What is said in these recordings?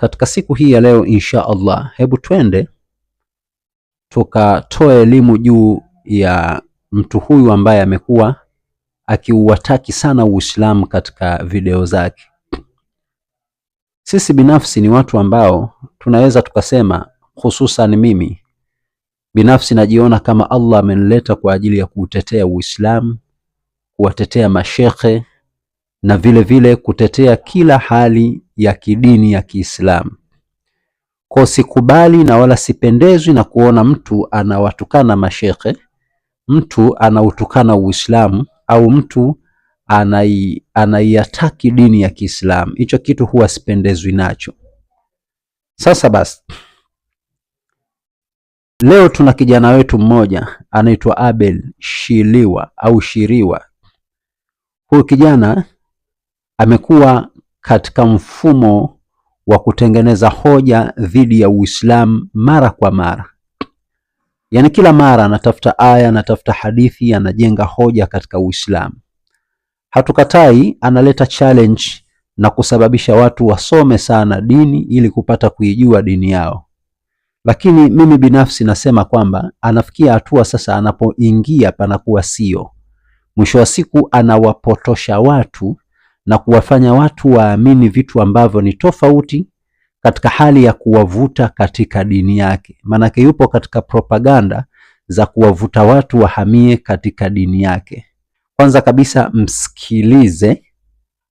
katika siku hii ya leo insha Allah, hebu twende tukatoe elimu juu ya mtu huyu ambaye amekuwa akiuwataki sana Uislamu katika video zake. Sisi binafsi ni watu ambao tunaweza tukasema, hususan mimi binafsi najiona kama Allah amenileta kwa ajili ya kuutetea Uislamu, kuwatetea mashekhe na vile vile kutetea kila hali ya kidini ya Kiislamu. Kwa sikubali na wala sipendezwi na kuona mtu anawatukana mashekhe, mtu anautukana Uislamu au mtu anaiataki dini ya Kiislamu. Hicho kitu huwa sipendezwi nacho. Sasa basi, leo tuna kijana wetu mmoja anaitwa Abel Shiliwa au Shiriwa. Huyu kijana amekuwa katika mfumo wa kutengeneza hoja dhidi ya Uislamu mara kwa mara. Yaani kila mara anatafuta aya, anatafuta hadithi, anajenga hoja katika Uislamu. Hatukatai, analeta challenge na kusababisha watu wasome sana dini ili kupata kuijua dini yao. Lakini mimi binafsi nasema kwamba anafikia hatua sasa anapoingia panakuwa sio. Mwisho wa siku anawapotosha watu na kuwafanya watu waamini vitu ambavyo ni tofauti katika hali ya kuwavuta katika dini yake. Manake yupo katika propaganda za kuwavuta watu wahamie katika dini yake. Kwanza kabisa msikilize,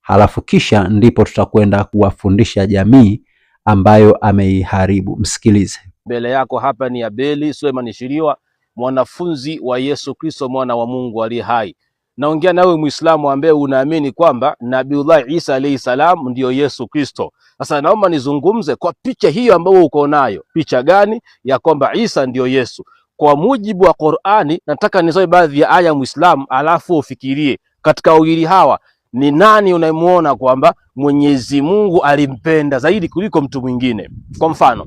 halafu kisha ndipo tutakwenda kuwafundisha jamii ambayo ameiharibu. Msikilize. Mbele yako hapa ni Abeli Suleiman Shiliwa, mwanafunzi wa Yesu Kristo, mwana wa Mungu aliye hai. Naongea nawe Muislamu ambaye unaamini kwamba Nabiullah Isa alayhi salam ndio Yesu Kristo. Sasa naomba nizungumze kwa picha hiyo ambayo uko nayo. Picha gani? Ya kwamba Isa ndio Yesu. Kwa mujibu wa Qur'ani, nataka nisome baadhi ya aya Muislamu, alafu ufikirie katika wawili hawa ni nani unayemuona kwamba Mwenyezi Mungu alimpenda zaidi kuliko mtu mwingine. Kwa mfano,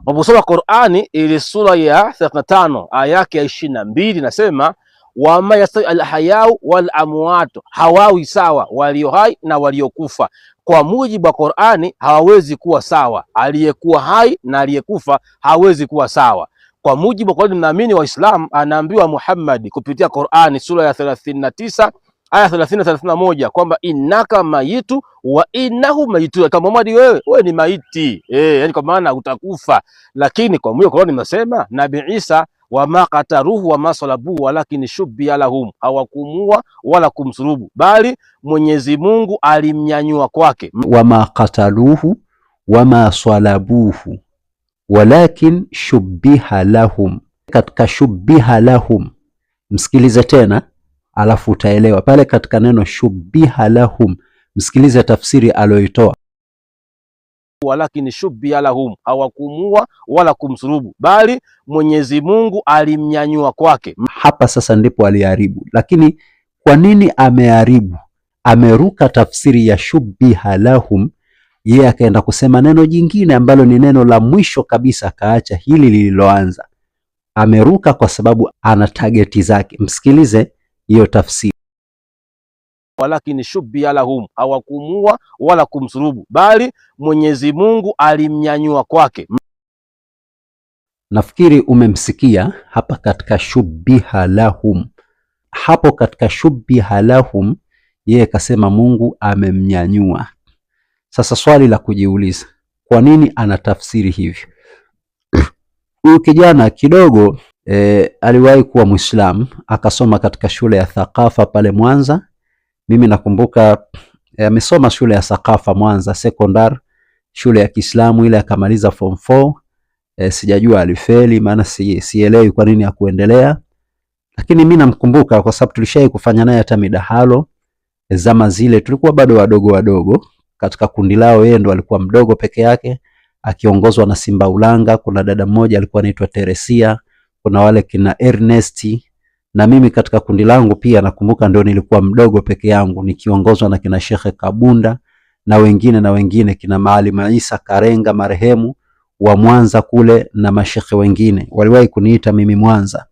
unaposoma Qur'ani ile sura ya 35 aya yake ya 22 nasema, wama yastawi alhayau wal amwatu, hawawi sawa walio hai na waliokufa. Kwa mujibu wa Qur'ani hawawezi kuwa sawa, aliyekuwa hai na aliyekufa hawezi kuwa sawa. Kwa mujibu wa Qur'ani, naamini Waislamu anaambiwa Muhammad kupitia Qur'ani sura ya 39 aya 30-31 kwamba innaka mayitu wa innahu mayitu, kama Muhammad wewe ni maiti, yani kwa maana utakufa. Lakini kwa mujibu wa Qur'ani nasema Nabii Isa wama qataruhu wama salabuhu walakin shubbiha lahum, hawakumua wala kumsulubu bali Mwenyezi Mungu alimnyanyua kwake. Wama qataluhu wama salabuhu walakin shubbiha lahum. Katika shubbiha lahum, msikilize tena alafu utaelewa pale katika neno shubbiha lahum. Msikilize tafsiri aliyoitoa. Walakin shubbiha lahum, hawakumua wala kumsulubu bali Mwenyezi Mungu alimnyanyua kwake. Hapa sasa ndipo aliharibu. Lakini kwa nini ameharibu? Ameruka tafsiri ya shubbiha lahum, yeye akaenda kusema neno jingine ambalo ni neno la mwisho kabisa, akaacha hili lililoanza. Ameruka kwa sababu ana targeti zake. Msikilize hiyo tafsiri. Walakin shubbiha lahum, hawakumua wala kumsulubu bali Mwenyezi Mungu alimnyanyua kwake. Nafikiri umemsikia hapa katika shubbiha lahum. Hapo katika shubbiha lahum yeye kasema Mungu amemnyanyua. Sasa swali la kujiuliza, kwa nini anatafsiri hivyo? Huyu kijana kidogo aliwahi kuwa Muislamu, akasoma katika shule ya Thaqafa pale Mwanza. Mimi nakumbuka amesoma shule ya Thaqafa Mwanza sekondari, shule ya Kiislamu ile, akamaliza form 4. Sijajua alifeli, maana sielewi kwa nini hakuendelea. Lakini mimi namkumbuka kwa sababu tulishai kufanya naye hata midahalo zama zile, tulikuwa bado wadogo. Katika kundi lao yeye ndo alikuwa mdogo peke yake, akiongozwa na Simba Ulanga. Kuna dada mmoja alikuwa anaitwa Teresia, kuna wale kina Ernest, na mimi katika kundi langu pia nakumbuka ndio nilikuwa mdogo peke yangu, nikiongozwa na kina Sheikh Kabunda na wengine kina Maalim Isa Karenga marehemu wa Mwanza kule, na mashekhe wengine waliwahi kuniita mimi Mwanza.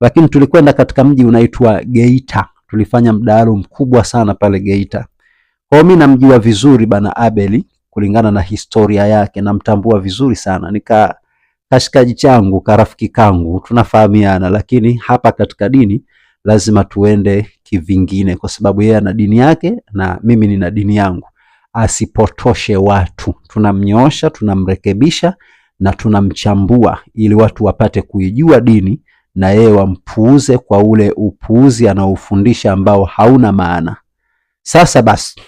Lakini tulikwenda katika mji unaitwa Geita, tulifanya mdahalo mkubwa sana pale Geita. Kwa mimi namjua vizuri bana Abeli kulingana na historia yake, namtambua vizuri sana, nika kashikaji changu, karafiki kangu, tunafahamiana, lakini hapa katika dini lazima tuende kivingine, kwa sababu yeye ana dini yake na mimi nina dini yangu. Asipotoshe watu, tunamnyoosha, tunamrekebisha na tunamchambua ili watu wapate kuijua dini na yeye wampuuze kwa ule upuuzi anaofundisha ambao hauna maana. Sasa basi,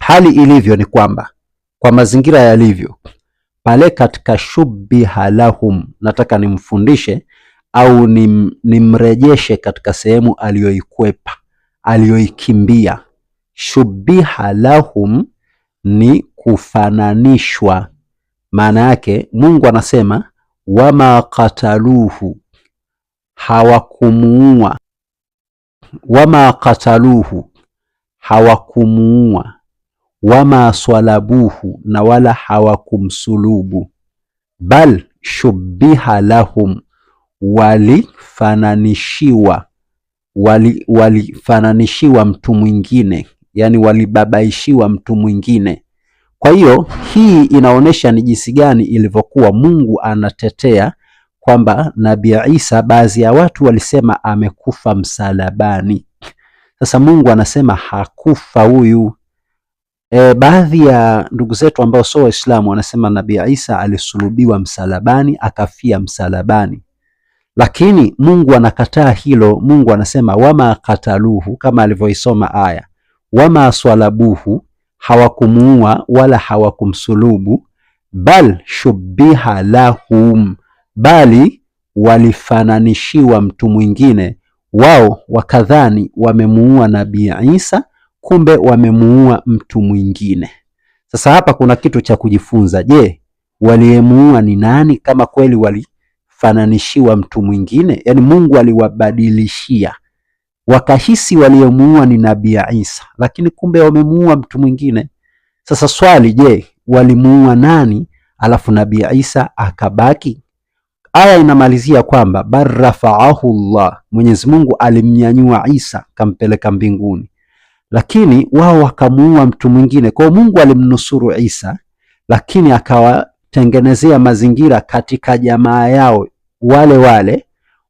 hali ilivyo ni kwamba kwa mazingira yalivyo pale katika shubbiha lahum, nataka nimfundishe au nimrejeshe katika sehemu aliyoikwepa, aliyoikimbia. Shubbiha lahum ni kufananishwa. Maana yake Mungu anasema wama qataluhu, hawakumuua. Wama qataluhu, hawakumuua. Wama swalabuhu, na wala hawakumsulubu. Bal shubbiha lahum, walifananishiwa mtu mwingine, yani walibabaishiwa mtu mwingine. Kwa hiyo hii inaonesha ni jinsi gani ilivyokuwa Mungu anatetea kwamba Nabii Isa, baadhi ya watu walisema amekufa msalabani. Sasa Mungu anasema hakufa huyu. Baadhi ya ndugu zetu ambao sio Waislamu wanasema Nabii Isa alisulubiwa msalabani, akafia msalabani. Lakini Mungu anakataa hilo. Mungu anasema wama qataluhu, kama alivyoisoma aya, wama swalabuhu, hawakumuua wala hawakumsulubu. Bal shubbiha lahum, bali walifananishiwa mtu mwingine. Wao wakadhani wamemuua Nabii Isa, kumbe wamemuua mtu mwingine. Sasa hapa kuna kitu cha kujifunza. Je, waliyemuua ni nani kama kweli walifananishiwa mtu mwingine? Yaani Mungu aliwabadilishia, wakahisi waliyemuua ni Nabii Isa, lakini kumbe wamemuua mtu mwingine. Sasa swali, je, walimuua nani alafu Nabii Isa akabaki? Aya inamalizia kwamba barrafa'ahu Allah, Mwenyezi Mungu alimnyanyua Isa kampeleka mbinguni, lakini wao wakamuua mtu mwingine. Kwa Mungu alimnusuru Isa, lakini akawatengenezea mazingira katika jamaa yao wale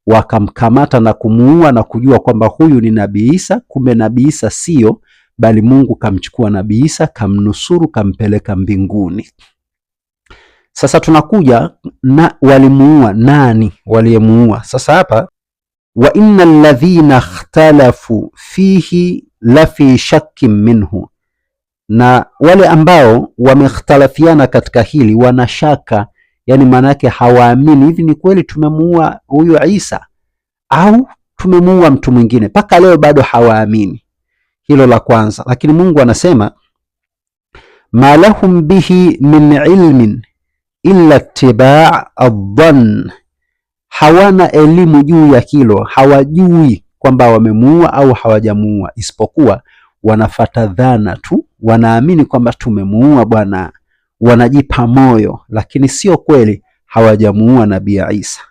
wakamkamata na kumuua na kujua kwamba huyu ni Nabii Isa. Kumbe Nabii Isa sio, bali Mungu kamchukua Nabii Isa, kamnusuru, kampeleka mbinguni. Sasa tunakuja na walimuua nani, waliyemuua. Sasa hapa wa innal ladhina ikhtalafu fihi lafi shakkin minhu, na wale ambao wamekhtalafiana katika hili wanashaka, yani maana yake hawaamini, hivi ni kweli tumemuua huyu Isa au tumemuua mtu mwingine? Paka leo bado hawaamini. Hilo la kwanza. Lakini Mungu anasema ma lahum bihi min ilmin illa ittiba' adh-dhann, hawana elimu juu ya hilo, hawajui kwamba wamemuua au hawajamuua, isipokuwa wanafata dhana tu, wanaamini kwamba tumemuua bwana, wanajipa moyo, lakini sio kweli hawajamuua Nabii Isa,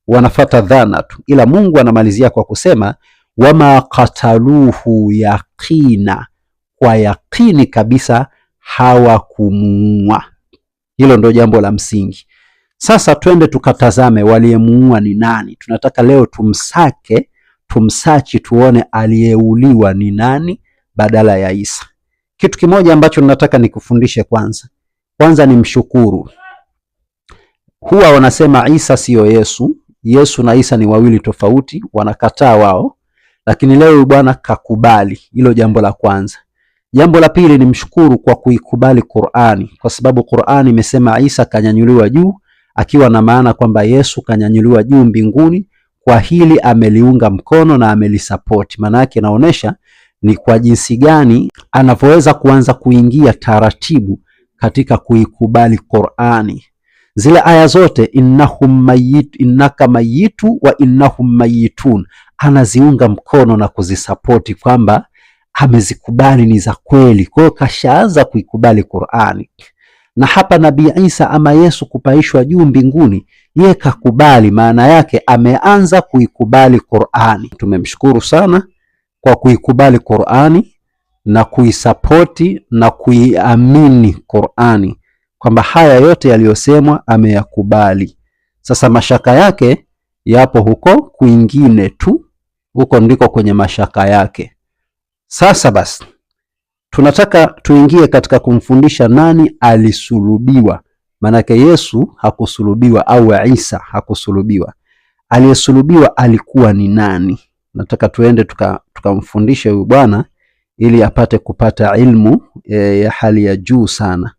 wanafata dhana tu. Ila Mungu anamalizia kwa kusema wama qataluhu yaqina, kwa yaqini kabisa hawakumuua. Hilo ndo jambo la msingi. Sasa twende tukatazame waliyemuua ni nani. Tunataka leo tumsachi tuone aliyeuliwa ni nani badala ya Isa. Kitu kimoja ambacho nataka nikufundishe kwanza ni mshukuru. Huwa wanasema Isa siyo Yesu, Yesu na Isa ni wawili tofauti, wanakataa wao, lakini leo bwana kakubali. Hilo jambo la kwanza. Jambo la pili ni mshukuru kwa kuikubali Qur'ani, kwa sababu Qur'ani imesema Isa kanyanyuliwa juu, akiwa na maana kwamba Yesu kanyanyuliwa juu mbinguni. Kwa hili ameliunga mkono na amelisapoti. Maana yake inaonesha ni kwa jinsi gani anavyoweza kuanza kuingia taratibu katika kuikubali Qur'ani. Zile aya zote innaka mayitu wa innahum mayitun, anaziunga mkono na kuzisapoti kwamba amezikubali ni za kweli. Kwa hiyo kashaanza kuikubali Qur'ani. Na hapa Nabii Isa ama Yesu kupaishwa juu mbinguni, yeye kakubali, maana yake ameanza kuikubali Qur'ani. Tumemshukuru sana kwa kuikubali Qur'ani na kuisapoti na kuiamini Qur'ani kwamba haya yote yaliyosemwa ameyakubali. Sasa mashaka yake yapo huko kwingine tu, huko ndiko kwenye mashaka yake. Sasa basi tunataka tuingie katika kumfundisha nani alisulubiwa. Manake Yesu hakusulubiwa au Isa hakusulubiwa. Aliyesulubiwa alikuwa ni nani? Nataka tuende tukamfundishe huyu bwana ili apate kupata ilmu ya hali ya juu sana.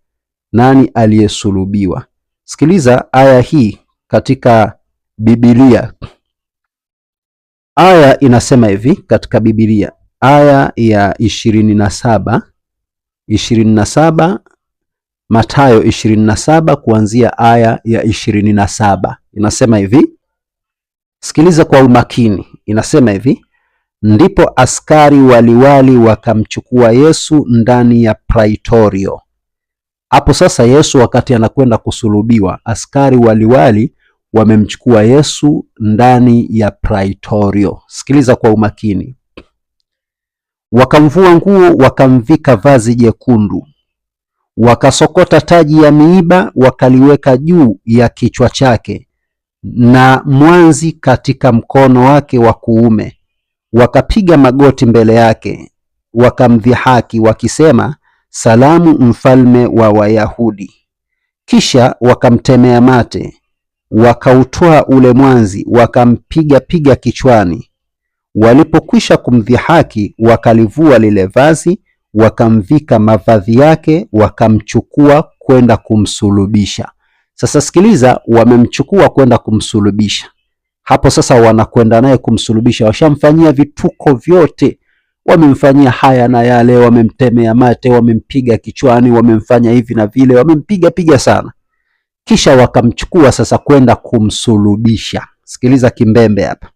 Nani aliyesulubiwa? Sikiliza aya hii katika Biblia. Aya inasema hivi katika Biblia, aya ya 27 Mathayo 27 kuanzia aya ya 27. Inasema hivi, sikiliza kwa umakini. Inasema hivi, ndipo askari waliwali wakamchukua Yesu ndani ya praitorio. Hapo sasa Yesu wakati anakwenda kusulubiwa, askari waliwali wamemchukua Yesu ndani ya praitorio. Sikiliza kwa umakini. Wakamvua nguo, wakamvika vazi jekundu, wakasokota taji ya miiba, wakaliweka juu ya kichwa chake, na mwanzi katika mkono wake wa kuume. Wakapiga magoti mbele yake, wakamdhihaki wakisema, salamu, mfalme wa Wayahudi. Kisha wakamtemea mate, wakautoa ule mwanzi, wakampiga piga kichwani. Walipokwisha kumdhihaki, wakalivua lile vazi, wakamvika mavazi yake, wakamchukua kwenda kumsulubisha. Sasa sikiliza, wamemchukua kwenda kumsulubisha. Hapo sasa wanakwenda naye kumsulubisha, washamfanyia vituko vyote, wamemfanyia haya na yale, wamemtemea mate, wamempiga kichwani, wamemfanya hivi na vile, wamempiga piga sana. Kisha wakamchukua sasa kwenda kumsulubisha. Sikiliza kimbembe hapa.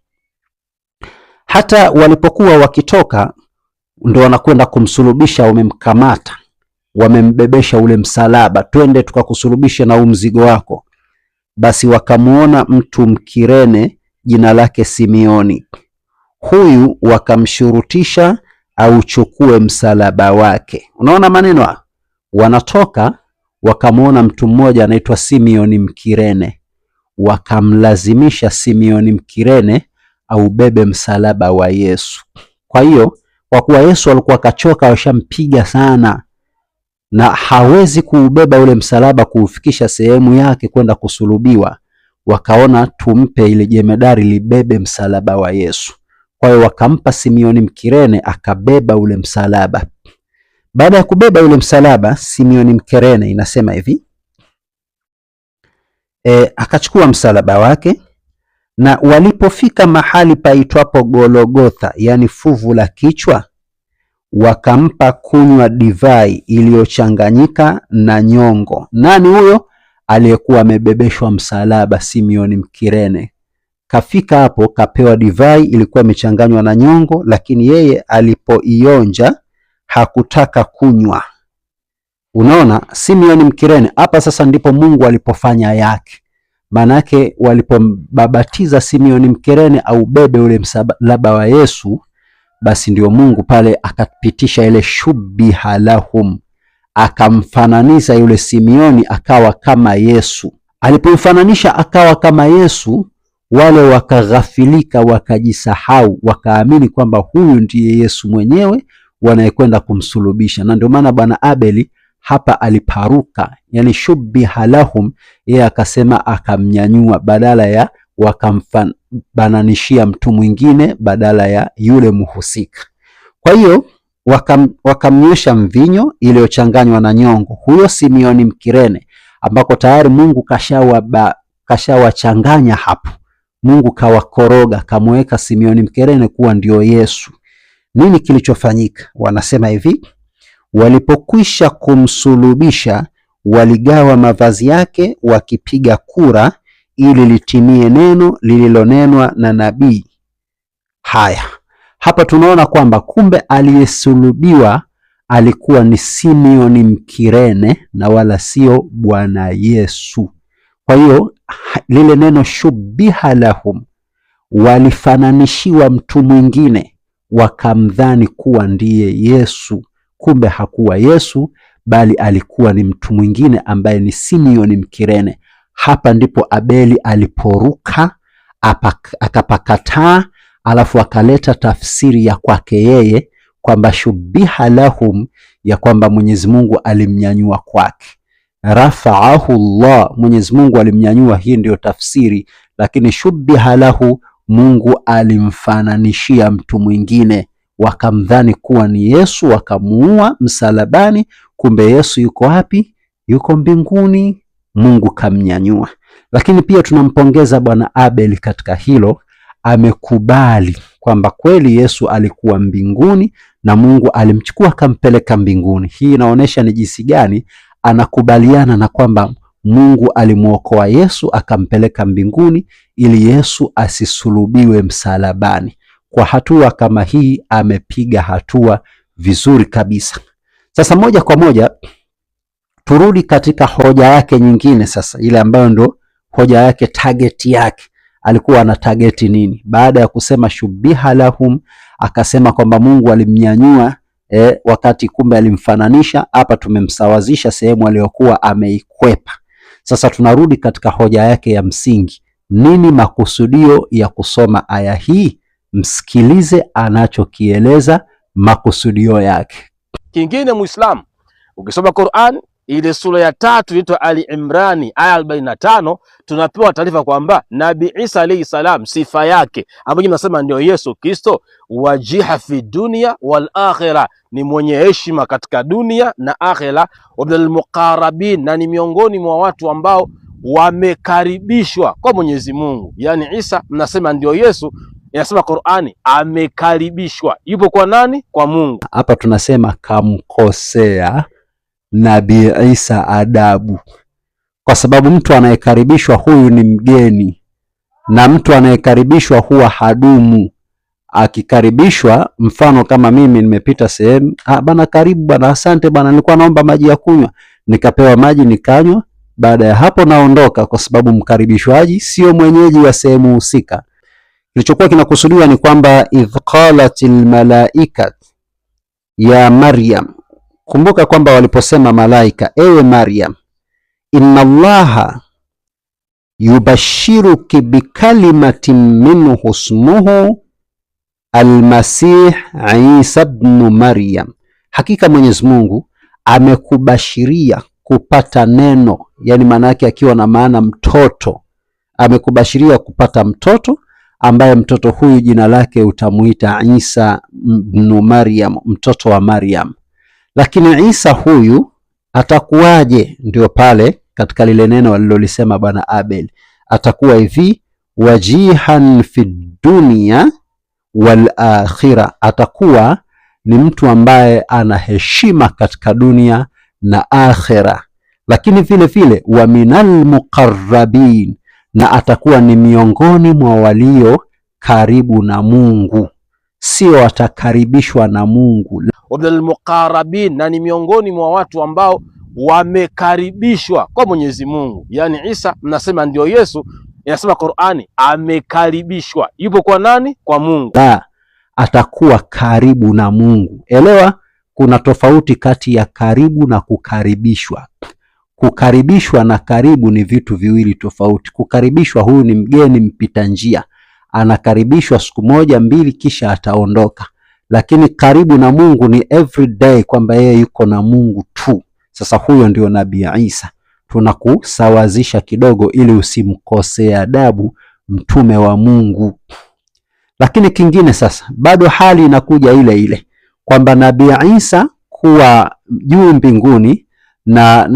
Hata walipokuwa wakitoka ndo wanakwenda kumsulubisha, wamemkamata, wamembebesha ule msalaba, twende tukakusulubisha na mzigo wako. Basi wakamuona mtu Mkirene jina lake Simioni. Huyu wakamshurutisha auchukue msalaba wake. Unaona maneno? Wanatoka wakamuona mtu mmoja anaitwa Simioni Mkirene, wakamlazimisha Simioni Mkirene aubebe msalaba wa Yesu. Kwa hiyo kwa kuwa Yesu alikuwa kachoka, washampiga sana na hawezi kuubeba ule msalaba kuufikisha sehemu yake kwenda kusulubiwa, wakaona tumpe ile jemedari libebe msalaba wa Yesu. Kwa hiyo wakampa Simioni Mkirene akabeba ule msalaba. Baada ya kubeba ule msalaba, Simioni Mkirene inasema hivi, akachukua msalaba wake, na walipofika mahali paitwapo Golgotha, yani fuvu la kichwa, wakampa kunywa divai iliyochanganyika na nyongo. Nani huyo? Aliyekuwa amebebeshwa msalaba, Simioni Mkirene. Kafika hapo kapewa divai ilikuwa imechanganywa na nyongo, lakini yeye alipoionja hakutaka kunywa. Unaona, Simioni Mkirene hapa sasa ndipo Mungu alipofanya yake. Manake walipombabatiza Simioni Mkirene au bebe ule msalaba wa Yesu, basi ndio Mungu pale akapitisha ile shubbiha lahum, akamfananisha yule Simioni akawa kama Yesu. Alipomfananisha akawa kama Yesu, wale wakaghafilika, wakajisahau, wakaamini kwamba huyu ndiye Yesu mwenyewe wanayekwenda kumsulubisha. Na ndio maana bwana Abeli hapa aliparuka, yani shubbiha lahum, yeye akasema akamnyanyua, badala ya wakamfananishia mtu mwingine badala ya yule muhusika. Kwa hiyo wakamnywesha mvinyo iliyochanganywa na nyongo huyo Simioni Mkirene, ambako tayari Mungu kashawachanganya hapo. Mungu kawakoroga, kamweka Simioni Mkirene kuwa ndio Yesu. Nini kilichofanyika? Wanasema hivi, walipokwisha kumsulubisha, waligawa mavazi yake wakipiga kura, ili litimie neno lililonenwa na nabii. Haya, hapa tunaona kwamba kumbe aliyesulubiwa alikuwa ni Simioni Mkirene na wala sio Bwana Yesu. Kwa hiyo lile neno shubbiha lahum, walifananishiwa mtu mwingine, wakamdhani kuwa ndiye Yesu, kumbe hakuwa Yesu, bali alikuwa ni mtu mwingine ambaye ni Simeoni Mkirene. Hapa ndipo Abeli aliporuka akapakataa, alafu akaleta tafsiri ya kwake yeye kwamba shubiha lahum, ya kwamba Mwenyezi Mungu alimnyanyua kwake. Rafa'ahu Allah, Mwenyezi Mungu alimnyanyua, hii ndio tafsiri, lakini shubiha lahu, Mungu alimfananishia mtu mwingine, wakamdhani kuwa ni Yesu, wakamuua msalabani, kumbe Yesu yuko wapi? Yuko mbinguni, Mungu kamnyanyua. Lakini pia tunampongeza bwana Abel katika hilo, amekubali kwamba kweli Yesu alikuwa mbinguni na Mungu alimchukua akampeleka mbinguni. Hii inaonyesha ni jinsi gani anakubaliana na kwamba Mungu alimuokoa Yesu akampeleka mbinguni ili Yesu asisulubiwe msalabani. Kwa hatua kama hii amepiga hatua vizuri kabisa. Sasa moja kwa moja turudi katika hoja yake nyingine sasa, ile ambayo ndo hoja yake, target yake. Alikuwa ana target nini? Baada ya kusema shubiha lahum, akasema kwamba Mungu alimnyanyua wakati kumbe alimfananisha. Hapa tumemsawazisha sehemu aliyokuwa ameikwepa. Sasa tunarudi katika hoja yake ya msingi. Nini makusudio ya kusoma aya hii? Msikilize anachokieleza makusudio yake. Kingine Muislamu, ukisoma Qur'an ile sura ya 3 inaitwa Ali Imrani aya 45, tunapewa taarifa kwamba Nabii Isa alayhi salam sifa yake ambayo tunasema ndio Yesu Kristo, wajiha fi dunya wal akhirah, ni mwenye heshima katika dunia na akhira, wa bil muqarrabin, na ni miongoni mwa watu ambao wamekaribishwa kwa Mwenyezi Mungu. Yani Isa mnasema ndio Yesu, inasema Qur'ani amekaribishwa. Yupo kwa nani? Kwa Mungu. Hapa tunasema kamkosea Nabii Isa adabu, kwa sababu mtu anayekaribishwa huyu ni mgeni, na mtu anayekaribishwa huwa hadumu. Akikaribishwa, mfano kama mimi nimepita sehemu, bana karibu bana, asante bana, nilikuwa naomba maji ya kunywa, nikapewa maji nikanywa, baada ya hapo naondoka, kwa sababu mkaribishwaji sio mwenyeji wa sehemu husika. Kilichokuwa kinakusudiwa ni kwamba idh qalatil malaikat ya Maryam, kumbuka kwamba waliposema malaika, ewe Maryam, inna Allaha yubashiruki bikalimatin minhu ismuhu almasih Isa ibn Maryam, hakika Mwenyezi Mungu amekubashiria kupata neno, yani maana yake akiwa na maana mtoto, amekubashiria kupata mtoto ambaye mtoto huyu jina lake utamuita Isa ibn Maryam, mtoto wa Maryam. Lakini Isa huyu atakuwaje? Ndio pale katika lile neno alilolisema bwana Abel, atakuwa hivi, wajihan fi dunya wal akhirah, atakuwa ni mtu ambaye ana heshima katika dunia na akhira, lakini vile vile wa minal muqarrabin, na atakuwa ni miongoni mwa walio karibu na Mungu, sio atakaribishwa na Mungu. Wabil muqarrabin, na ni miongoni mwa watu ambao wamekaribishwa kwa Mwenyezi Mungu. Yani Isa mnasema ndio Yesu, inasema Qur'ani amekaribishwa. Yupo kwa nani? Kwa Mungu. Atakuwa karibu na Mungu. Elewa, kuna tofauti kati ya karibu na kukaribishwa. Kukaribishwa na karibu ni vitu viwili tofauti. Kukaribishwa, huyu ni mgeni mpita njia, anakaribishwa siku moja mbili kisha ataondoka. Lakini karibu na Mungu ni everyday, kwamba yeye yuko na Mungu tu. Sasa huyo ndio Nabii Isa. Tunakusawazisha kidogo ili usimkosee adabu mtume wa Mungu. Lakini kingine sasa, bado hali inakuja ile ile kwamba Nabii Isa kuwa juu mbinguni na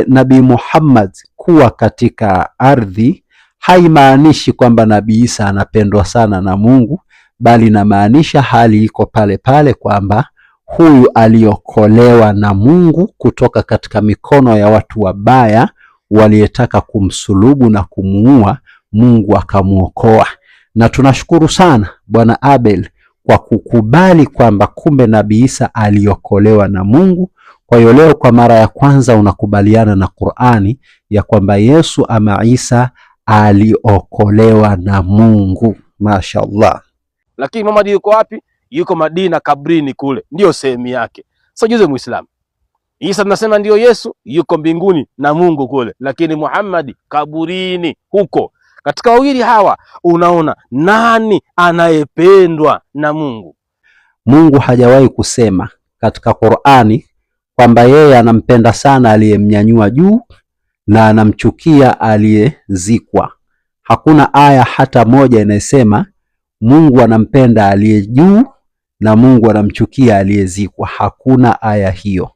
Nabii Muhammad kuwa katika ardhi haimaanishi kwamba Nabii Isa anapendwa sana na Mungu, bali inamaanisha hali iko pale pale kwamba huyu aliokolewa na Mungu kutoka katika mikono ya watu wabaya waliyetaka kumsulubu na kumuua, Mungu akamuokoa. Na tunashukuru sana bwana Abel kwa kukubali kwamba kumbe Nabii Isa aliokolewa na Mungu. Kwa hiyo leo kwa mara ya kwanza unakubaliana na Qur'ani ya kwamba Yesu ama Isa aliokolewa na Mungu. Mashaallah. Lakini Muhammad yuko wapi? yuko Madina kabrini kule, ndio sehemu yake. Sasa juze Muislamu, Isa tunasema ndio Yesu yuko mbinguni na Mungu kule, lakini Muhammad kaburini huko. Katika wawili hawa unaona nani anayependwa na Mungu? Mungu hajawahi kusema katika Qur'ani kwamba yeye anampenda sana aliyemnyanyua juu na anamchukia aliyezikwa. Hakuna aya hata moja inayosema Mungu anampenda aliye juu na Mungu anamchukia aliyezikwa. Hakuna aya hiyo.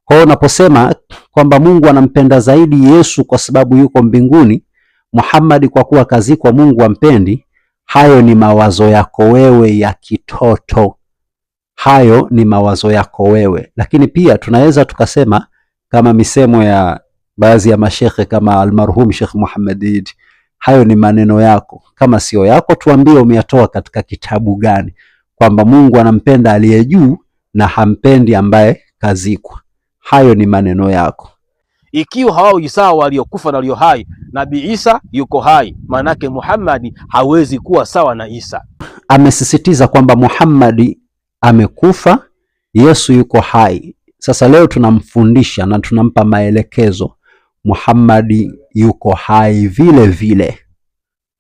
Kwa hiyo unaposema kwamba Mungu anampenda zaidi Yesu kwa sababu yuko mbinguni, Muhammad kwa kuwa kazikwa Mungu ampendi, hayo ni mawazo yako wewe ya kitoto. Hayo ni mawazo yako wewe. Lakini pia tunaweza tukasema kama misemo ya baadhi ya mashekhe kama almarhum Sheikh Muhammad Eid, hayo ni maneno yako. Kama sio yako, tuambie umeyatoa katika kitabu gani, kwamba Mungu anampenda aliye juu na hampendi ambaye kazikwa. Hayo ni maneno yako. Ikiwa hawao sawa waliokufa na walio hai, Nabii Isa yuko hai, manake Muhammad hawezi kuwa sawa na Isa. Amesisitiza kwamba Muhammad amekufa, Yesu yuko hai. Sasa leo tunamfundisha na tunampa maelekezo, Muhammad yuko hai vile vile,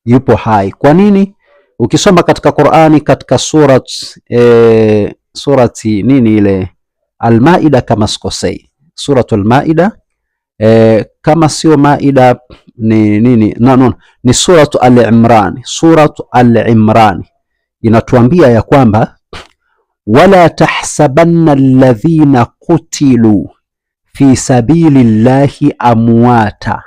yupo hai. Kwa nini? Ukisoma katika Qur'ani katika surati nini ile Al-Maida, kama sikosei, suratul Maida, kama sio Maida ni nini, ni suratu Al-Imran. Suratu Al-Imran inatuambia ya kwamba wala tahsabanna alladhina qutilu fi sabilillahi amwata,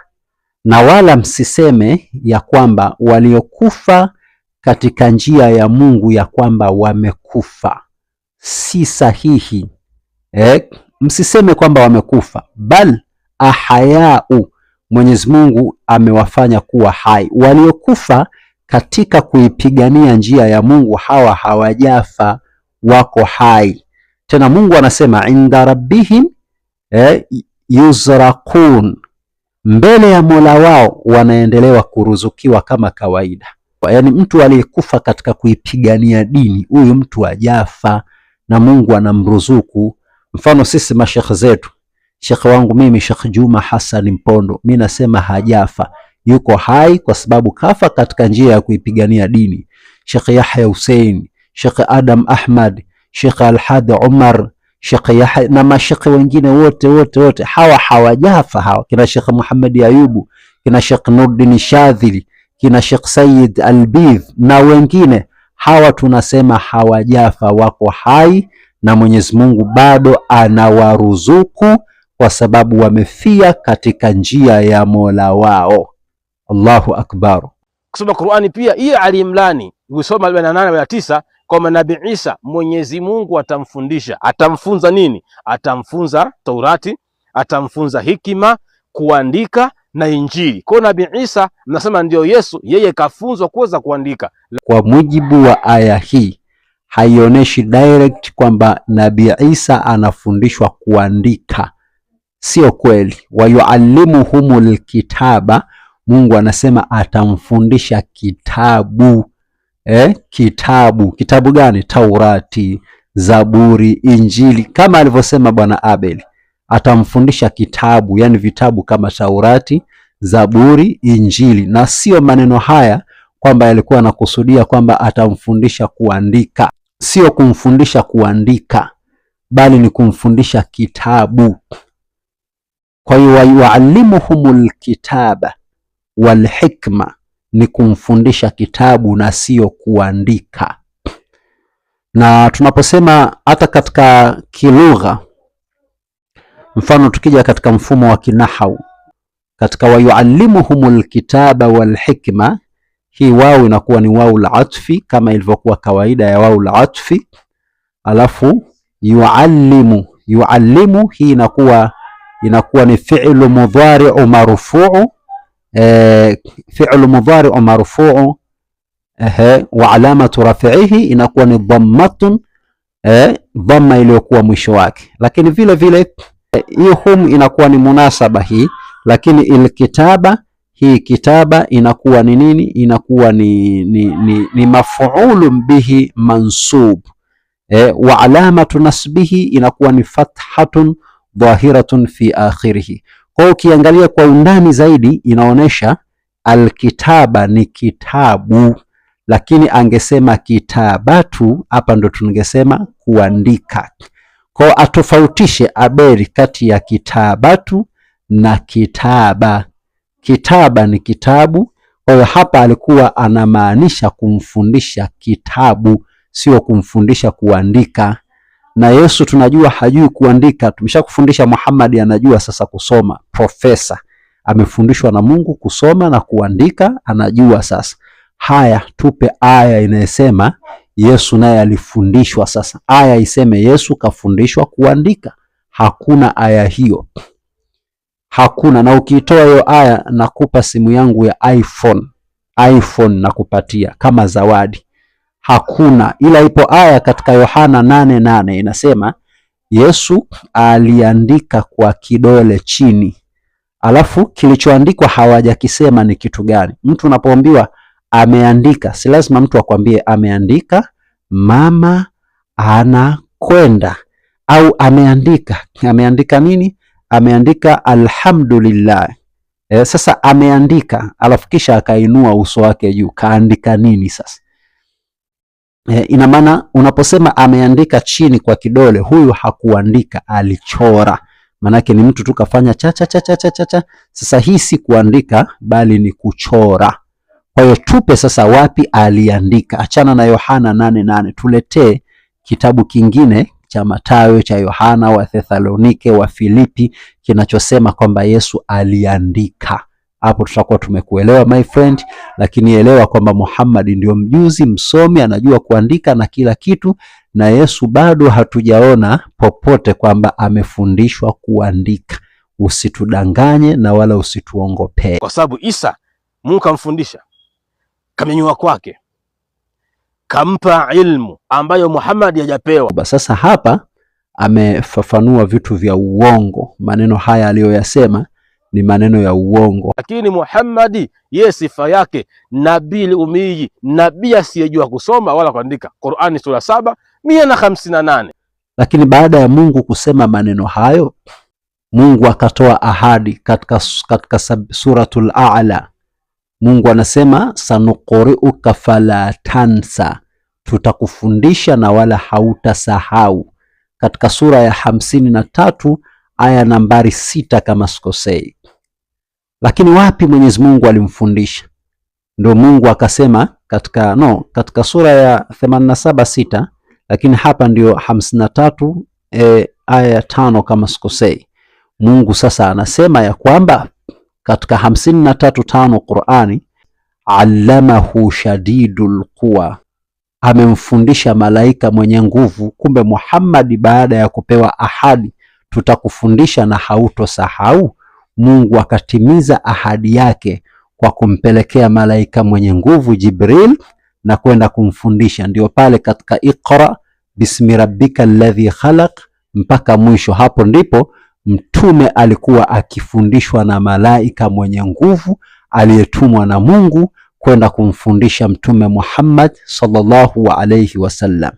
na wala msiseme ya kwamba waliokufa katika njia ya Mungu ya kwamba wamekufa. Si sahihi. Msiseme kwamba wamekufa, bal ahayau, Mwenyezi Mungu amewafanya kuwa hai. Waliokufa katika kuipigania njia ya Mungu, hawa hawajafa, wako hai. Tena Mungu anasema inda rabbihim yuzraqun, mbele ya Mola wao wanaendelewa kuruzukiwa kama kawaida. Yaani mtu aliyekufa katika kuipigania dini, huyu mtu hajafa na Mungu anamruzuku. Mfano sisi mashekhe zetu, shekhe wangu mimi Sheikh Juma Hassan Mpondo, mimi nasema hajafa, yuko hai kwa sababu kafa katika njia ya kuipigania dini. Sheikh Yahya Hussein, Sheikh Adam Ahmad, Sheikh Al-Hadi Umar, Sheikh Yahya na mashekhe wengine wote hawa hawajafa. Hawa kina Sheikh Muhammad Ayubu, kina Sheikh Nuruddin Shadhili, kina Sheikh Sayyid Albidh na wengine, hawa tunasema hawajafa, wako hai na Mwenyezi Mungu bado anawaruzuku kwa sababu wamefia katika njia ya Mola wao. Allahu akbar. Kusoma Qur'ani pia hii alimlani, ukisoma 48:9 kwa Nabii Isa Mwenyezi Mungu atamfundisha. Atamfunza nini? Atamfunza Taurati, atamfunza hikima, kuandika na Injili. Kwa Nabii Isa mnasema ndio Yesu, yeye kafunzwa kuweza kuandika. Kwa mujibu wa aya hii haionyeshi direct kwamba Nabii Isa anafundishwa kuandika. Sio kweli. Wayuallimuhumul kitaba, Mungu anasema atamfundisha kitabu. Kitabu gani? Taurati, Zaburi, Injili, kama alivyosema Bwana Abel, atamfundisha kitabu, yani vitabu kama Taurati, Zaburi, Injili. Na sio maneno haya kwamba yalikuwa anakusudia kwamba atamfundisha kuandika. Sio kumfundisha kuandika, bali ni kumfundisha kitabu. Kwa hiyo wayuallimuhumul kitaba wal hikma ni kumfundisha kitabu na sio kuandika. Na tunaposema hata katika kilugha, mfano tukija katika mfumo wa kinahau, katika wayuallimuhumul kitaba wal hikma, hii wao inakuwa ni wau al-atfi kama ilivyokuwa kawaida ya wau al-atfi, alafu yuallimu hii inakuwa ni fi'lu mudhari'u marfu'u, fi'lu mudhari'u marfu'u wa alamatu raf'ihi inakuwa ni dhammatun, dhamma iliyokuwa mwisho wake. Lakini vile vile hii hum inakuwa ni munasaba hii, lakini ilkitaba, hii kitaba inakuwa ni nini? Inakuwa ni maf'ulun bihi mansub, Wa alamatu nasbihi inakuwa ni fathatun dhahiratun fi akhirih. Kwa ukiangalia kwa undani zaidi inaonesha alkitaba ni kitabu, lakini angesema kitabatu, hapa ndo tungesema kuandika. Kwa atofautishe Abeli kati ya kitabatu na kitaba. Kitaba ni kitabu, kwa hiyo hapa alikuwa anamaanisha kumfundisha kitabu, sio kumfundisha kuandika. Na Yesu tunajua hajui kuandika, tumeshakufundisha Muhammad anajua sasa kusoma, profesa. Amefundishwa na Mungu kusoma na kuandika, anajua sasa. Haya, tupe aya inayosema Yesu naye alifundishwa. Sasa aya iseme Yesu kafundishwa kuandika. Hakuna aya hiyo, hakuna. Na ukitoa hiyo aya nakupa simu yangu ya iPhone nakupatia kama zawadi. Hakuna, ila ipo aya katika Yohana 8:8 inasema Yesu aliandika kwa kidole chini, alafu kilichoandikwa hawajakisema ni kitu gani. Mtu unapoambiwa ameandika, si lazima mtu akwambie ameandika mama anakwenda, au ameandika nini? Ameandika alhamdulillah. Sasa ameandika, alafu kisha akainua uso wake juu, kaandika nini sasa? Ina maana unaposema ameandika chini kwa kidole, huyu hakuandika, alichora. Manake ni mtu tu kafanya cha cha cha cha cha cha. Sasa hii si kuandika bali ni kuchora. Kwa hiyo tupe sasa wapi aliandika. Achana na Yohana 8:8, tuletee kitabu kingine cha Mathayo, cha Yohana, wa Thesalonike, wa Filipi kinachosema kwamba Yesu aliandika. Hapo tutakuwa tumekuelewa my friend, lakini elewa kwamba Muhammad ndio mjuzi, msomi, anajua kuandika na kila kitu, na Yesu bado hatujaona popote kwamba amefundishwa kuandika. Usitudanganye na wala usituongopee, kwa sababu Isa Mungu kamfundisha, kamenyua kwake, kampa ilmu ambayo Muhammad hajapewa. Sasa hapa amefafanua vitu vya uongo. Maneno haya aliyoyasema ni maneno ya uongo. Lakini Muhammad yeye sifa yake nabii umii, nabii asiyejua kusoma wala kuandika. Qur'ani sura 7:158. Lakini baada ya Mungu kusema maneno hayo, Mungu akatoa ahadi katika suratul A'la. Mungu anasema sanuqri'uka fala tansa, tutakufundisha na wala hautasahau, katika sura ya 53 aya nambari 6 kama sikosei. Lakini wapi Mwenyezi Mungu alimfundisha? Ndio Mungu akasema katika sura ya 87:6, lakini hapa ndio 53 aya 5 kama sikosei. Mungu sasa anasema ya kwamba katika 53:5 Qur'ani, allamahu shadidul quwa, amemfundisha malaika mwenye nguvu. Kumbe Muhammad baada ya kupewa ahadi tutakufundisha na hautosahau, Mungu akatimiza ahadi yake kwa kumpelekea malaika mwenye nguvu Jibril na kwenda kumfundisha. Ndio pale katika Iqra bismi rabbika alladhi khalaq mpaka mwisho. Hapo ndipo mtume alikuwa akifundishwa na malaika mwenye nguvu aliyetumwa na Mungu kwenda kumfundisha Mtume Muhammad sallallahu alayhi wasallam.